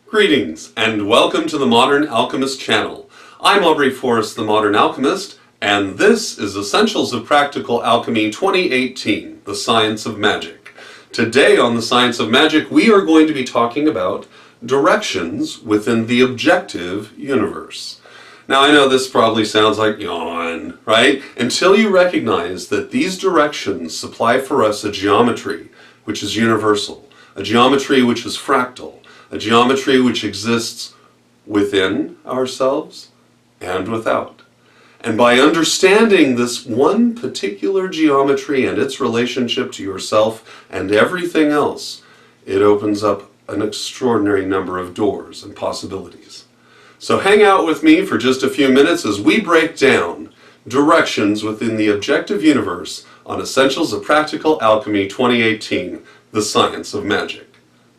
Greetings, and welcome to the Modern Alchemist channel. I'm Aubrey Forrest, the Modern Alchemist, and this is Essentials of Practical Alchemy 2018, The Science of Magic. Today on The Science of Magic, we are going to be talking about directions within the objective universe. Now, I know this probably sounds like yawn, right? Until you recognize that these directions supply for us a geometry which is universal, a geometry which is fractal, a geometry which exists within ourselves and without. And by understanding this one particular geometry and its relationship to yourself and everything else, it opens up an extraordinary number of doors and possibilities. So hang out with me for just a few minutes as we break down directions within the objective universe on Essentials of Practical Alchemy 2018, The Science of Magic.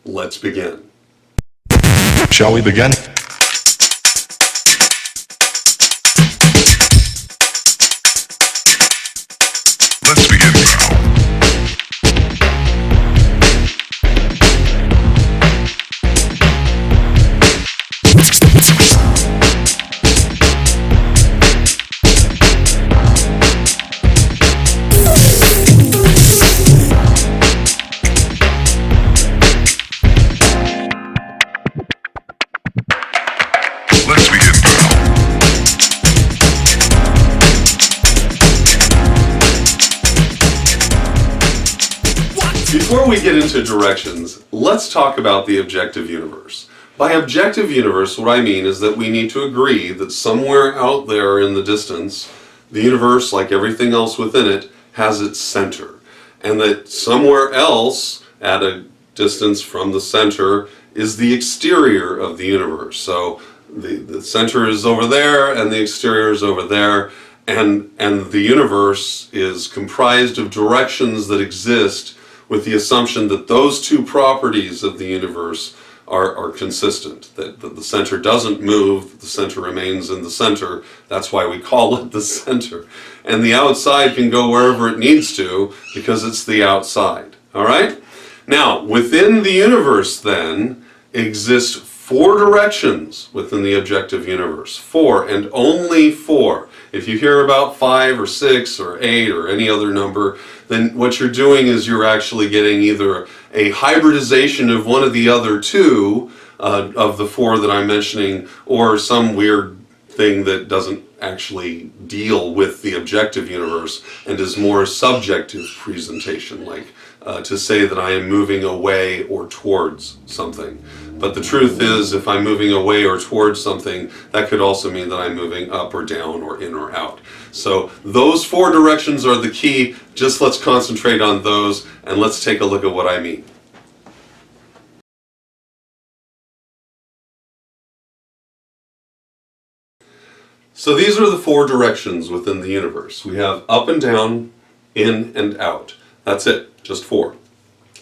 Let's begin. Shall we begin? Let's begin now. Before we get into directions, let's talk about the objective universe. By objective universe, what I mean is that we need to agree that somewhere out there in the distance, the universe, like everything else within it, has its center. And that somewhere else, at a distance from the center, is the exterior of the universe. So the center is over there and the exterior is over there. And the universe is comprised of directions that exist with the assumption that those two properties of the universe are consistent, that the center doesn't move, the center remains in the center. That's why we call it the center. And the outside can go wherever it needs to because it's the outside. All right? Now, within the universe then exist 4 directions within the objective universe. 4 and only 4. If you hear about 5 or 6 or 8 or any other number, then what you're doing is you're actually getting either a hybridization of one of the other 2 of the 4 that I'm mentioning, or some weird thing that doesn't actually deal with the objective universe and is more a subjective presentation, like to say that I am moving away or towards something. But the truth is, if I'm moving away or towards something, that could also mean that I'm moving up or down or in or out. So those 4 directions are the key. Just let's concentrate on those and let's take a look at what I mean. So these are the 4 directions within the universe. We have up and down, in and out. That's it, just 4.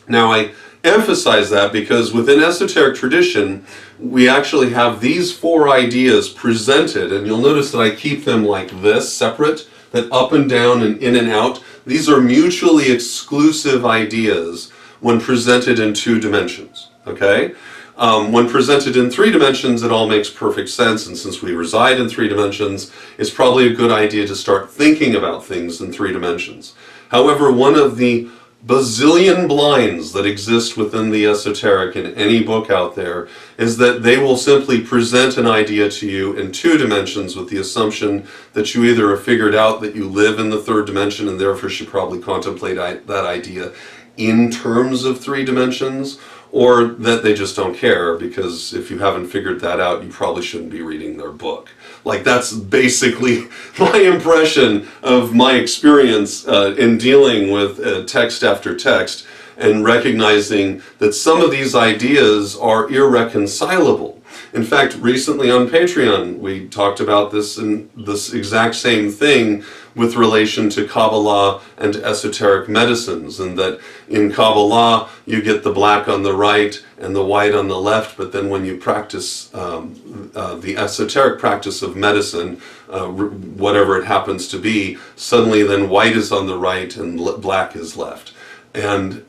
Now I emphasize that because within esoteric tradition, we actually have these 4 ideas presented, and you'll notice that I keep them like this, separate, that up and down and in and out. These are mutually exclusive ideas when presented in 2 dimensions, okay? When presented in 3 dimensions, it all makes perfect sense, and since we reside in 3 dimensions, it's probably a good idea to start thinking about things in 3 dimensions. However, one of the bazillion blinds that exist within the esoteric in any book out there is that they will simply present an idea to you in 2 dimensions with the assumption that you either have figured out that you live in the 3rd dimension and therefore should probably contemplate that idea in terms of 3 dimensions, or that they just don't care because if you haven't figured that out, you probably shouldn't be reading their book. Like, that's basically my impression of my experience in dealing with text after text and recognizing that some of these ideas are irreconcilable. In fact, recently on Patron, we talked about this exact same thing with relation to Kabbalah and esoteric medicines, and that in Kabbalah you get the black on the right and the white on the left, but then when you practice the esoteric practice of medicine, whatever it happens to be, suddenly then white is on the right and black is left. and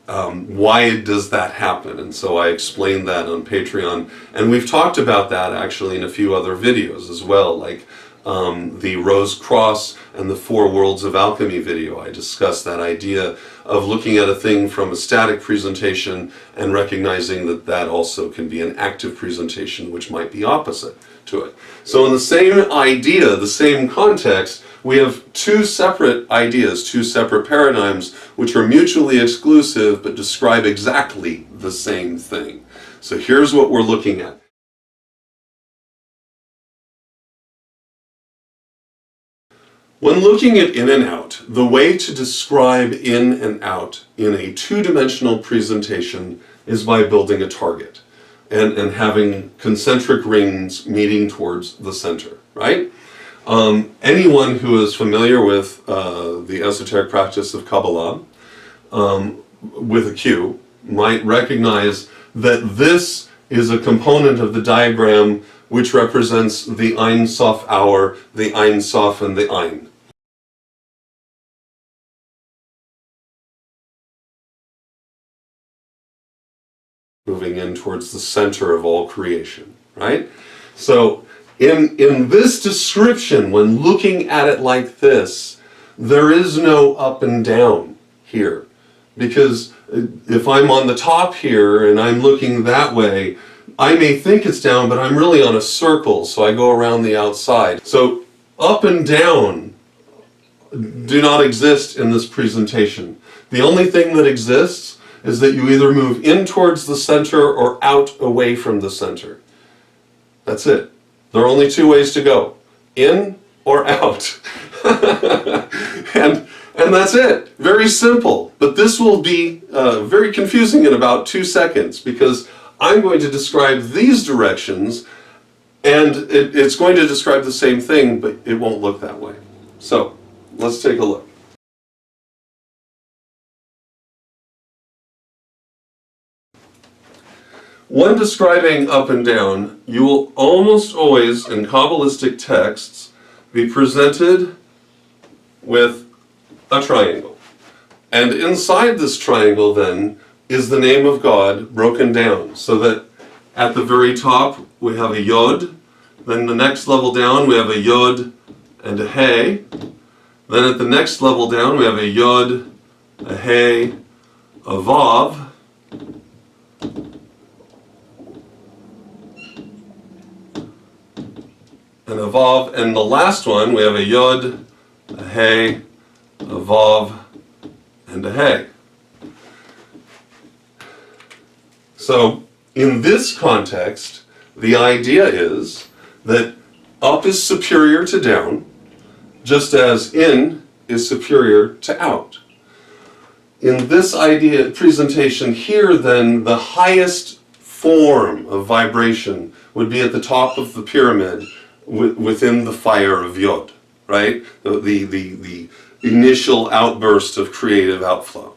why does that happen? And so I explained that on Patreon, and we've talked about that actually in a few other videos as well, like the Rose Cross and the Four Worlds of Alchemy video. I discussed that idea of looking at a thing from a static presentation and recognizing that that also can be an active presentation, which might be opposite to it. So in the same idea, the same context, we have two separate ideas, two separate paradigms, which are mutually exclusive but describe exactly the same thing. So here's what we're looking at. When looking at in and out, the way to describe in and out in a two-dimensional presentation is by building a target and having concentric rings meeting towards the center, right? Anyone who is familiar with the esoteric practice of Kabbalah with a Q might recognize that this is a component of the diagram which represents the Ein Sof hour, the Ein Sof, and the Ein. Moving in towards the center of all creation, right? So in this description, when looking at it like this, there is no up and down here. Because if I'm on the top here and I'm looking that way, I may think it's down, but I'm really on a circle, so I go around the outside. So up and down do not exist in this presentation. The only thing that exists is that you either move in towards the center or out away from the center. That's it. There are only two ways to go, in or out. and that's it. Very simple. But this will be very confusing in about 2 seconds, because I'm going to describe these directions, and it's going to describe the same thing, but it won't look that way. So let's take a look. When describing up and down, you will almost always, in Kabbalistic texts, be presented with a triangle. And inside this triangle, then, is the name of God broken down, so that at the very top we have a Yod, then the next level down we have a Yod and a Hey, then at the next level down we have a Yod, a Hey, a Vav, and a Vav, and the last one we have a Yod, a Hey, a Vav, and a Hey. So in this context, the idea is that up is superior to down, just as in is superior to out. In this idea presentation here, then, the highest form of vibration would be at the top of the pyramid, within the fire of Yod, right? The initial outburst of creative outflow.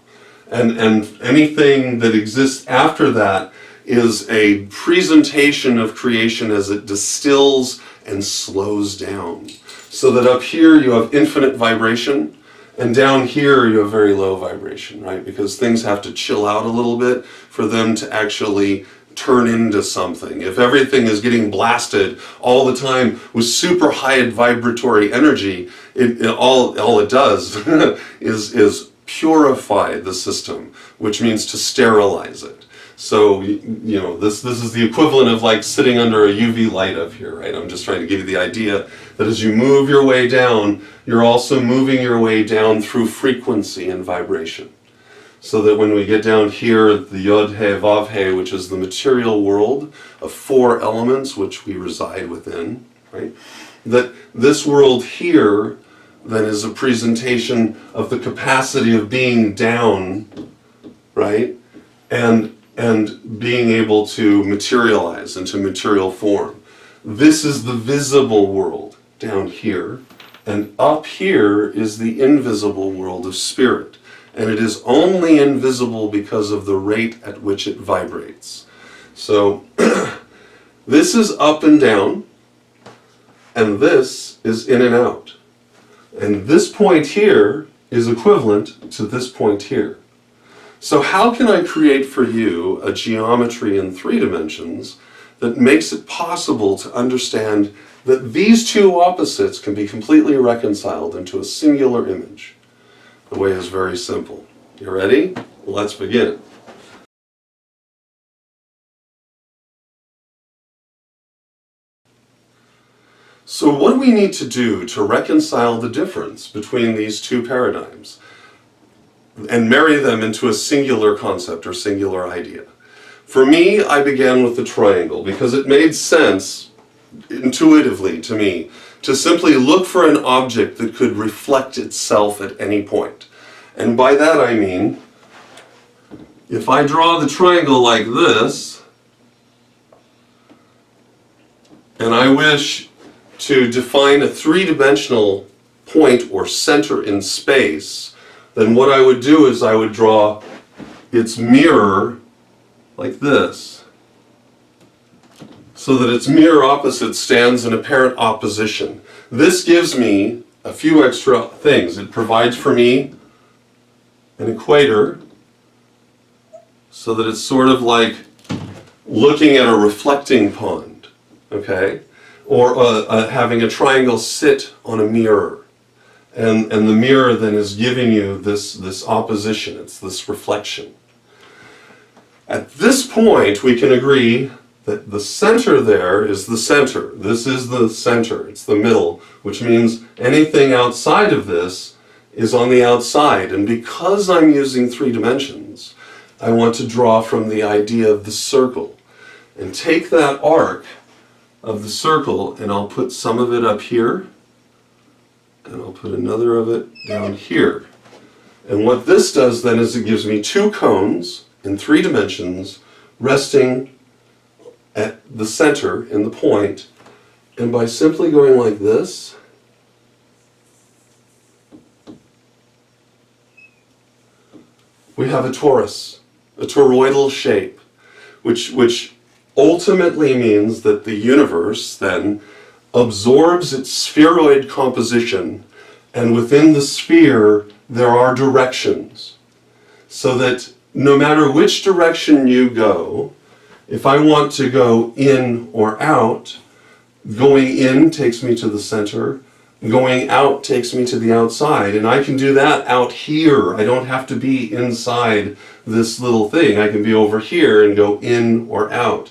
And anything that exists after that is a presentation of creation as it distills and slows down. So that up here you have infinite vibration, and down here you have very low vibration, right? Because things have to chill out a little bit for them to actually turn into something. If everything is getting blasted all the time with super high vibratory energy, all it does is purify the system, which means to sterilize it. So this is the equivalent of like sitting under a UV light up here, right? I'm just trying to give you the idea that as you move your way down, you're also moving your way down through frequency and vibration. So that when we get down here, the Yod He Vav He, which is the material world of 4 elements which we reside within, right? That this world here then is a presentation of the capacity of being down, right? And being able to materialize into material form. This is the visible world down here, and up here is the invisible world of spirit. And it is only invisible because of the rate at which it vibrates. So this is up and down, and this is in and out. And this point here is equivalent to this point here. So how can I create for you a geometry in 3 dimensions that makes it possible to understand that these two opposites can be completely reconciled into a singular image? The way is very simple. You ready? Let's begin. So what do we need to do to reconcile the difference between these two paradigms and marry them into a singular concept or singular idea? For me, I began with the triangle because it made sense intuitively to me to simply look for an object that could reflect itself at any point. And by that I mean, if I draw the triangle like this, and I wish to define a 3-dimensional point or center in space, then what I would do is I would draw its mirror like this, so that its mirror opposite stands in apparent opposition. This gives me a few extra things. It provides for me an equator, so that it's sort of like looking at a reflecting pond, okay? Or having a triangle sit on a mirror. And the mirror then is giving you this opposition, it's this reflection. At this point, we can agree that the center there is the center. This is the center, it's the middle, which means anything outside of this is on the outside. And because I'm using 3 dimensions, I want to draw from the idea of the circle. And take that arc of the circle, and I'll put some of it up here, and I'll put another of it down here. And what this does then is it gives me 2 cones in 3 dimensions resting at the center in the point, and by simply going like this, we have a torus, a toroidal shape, which ultimately means that the universe then absorbs its spheroid composition, and within the sphere there are directions, so that no matter which direction you go, if I want to go in or out, going in takes me to the center, going out takes me to the outside, and I can do that out here. I don't have to be inside this little thing. I can be over here and go in or out.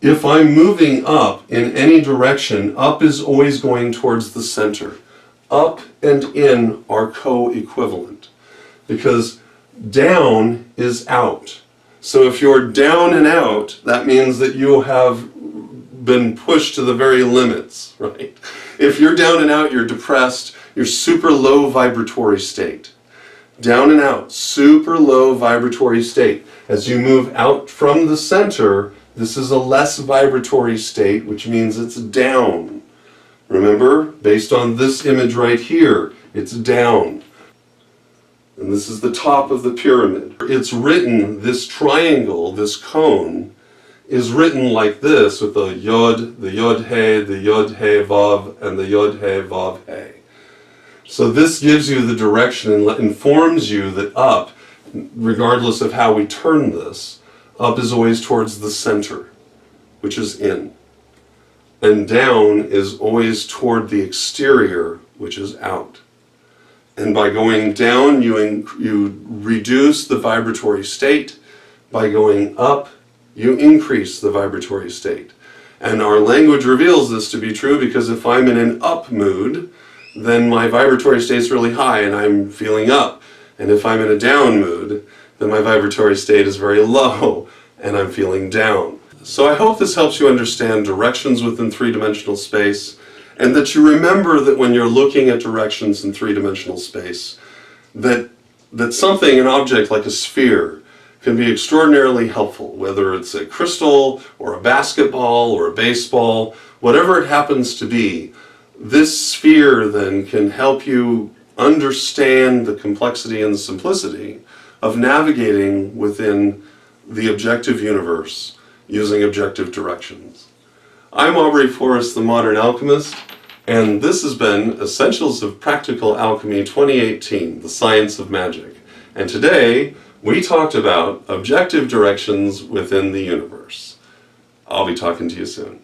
If I'm moving up in any direction, up is always going towards the center. Up and in are co-equivalent, because down is out. So if you're down and out, that means that you have been pushed to the very limits, right? If you're down and out, you're depressed, you're super low vibratory state. Down and out, super low vibratory state. As you move out from the center, this is a less vibratory state, which means it's down. Remember, based on this image right here, it's down. And this is the top of the pyramid. It's written, this triangle, this cone, is written like this, with the yod he, the yod he vav, and the yod he vav he. So this gives you the direction and informs you that up, regardless of how we turn this, up is always towards the center, which is in. And down is always toward the exterior, which is out. And by going down, you reduce the vibratory state. By going up, you increase the vibratory state. And our language reveals this to be true, because if I'm in an up mood, then my vibratory state's really high and I'm feeling up. And if I'm in a down mood, then my vibratory state is very low and I'm feeling down. So I hope this helps you understand directions within 3-dimensional space, and that you remember that when you're looking at directions in 3-dimensional space, that something, an object like a sphere, can be extraordinarily helpful, whether it's a crystal or a basketball or a baseball, whatever it happens to be. This sphere then can help you understand the complexity and the simplicity of navigating within the objective universe using objective directions. I'm Aubrey Forrest, the Modern Alchemist, and this has been Essentials of Practical Alchemy 2018, The Science of Magic. And today, we talked about objective directions within the universe. I'll be talking to you soon.